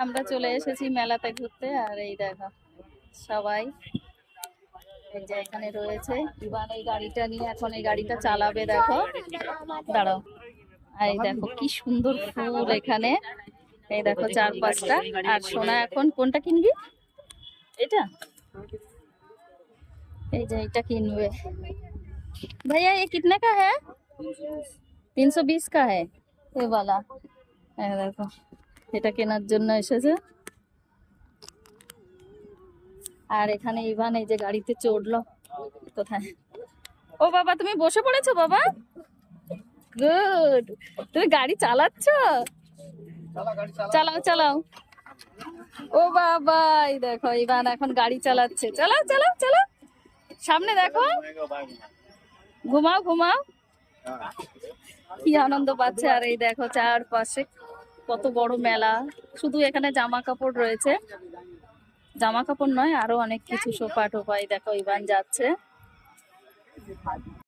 আমরা চলে এসেছি মেলাতে ঘুরতে। আর এই দেখো সবাই এই যে এখানে রয়েছে। ইভান এই গাড়িটা নিয়ে এখন এই গাড়িটা চালাবে, দেখো। দাঁড়াও। আর এই দেখো কি সুন্দর ফুল এখানে। এই দেখো 4-5টা। আর সোনা এখন কোনটা কিনবি? এটা, এই যে এটা কিনবে। भैया ये कितने का है? 320 का है ये वाला। এই দেখো এটা কেনার জন্য এসেছে। আর এখানে ইভান এই যে গাড়িতে চড়লো। কোথায়? ও বাবা, তুমি বসে পড়েছো বাবা? গুড। তুমি গাড়ি চালাচ্ছ? চালাও চালাও। ও বাবা, এই দেখো ইভান এখন গাড়ি চালাচ্ছে। চালাও চালাও চালাও, সামনে দেখো। ঘুমাও ঘুমাও। কি আনন্দ পাচ্ছে। আর এই দেখো চারপাশে কত বড় মেলা। শুধু এখানে জামা কাপড় রয়েছে, জামা কাপড় নয় আরো অনেক কিছু, সোফা টোফা। এই দেখো ইভান যাচ্ছে।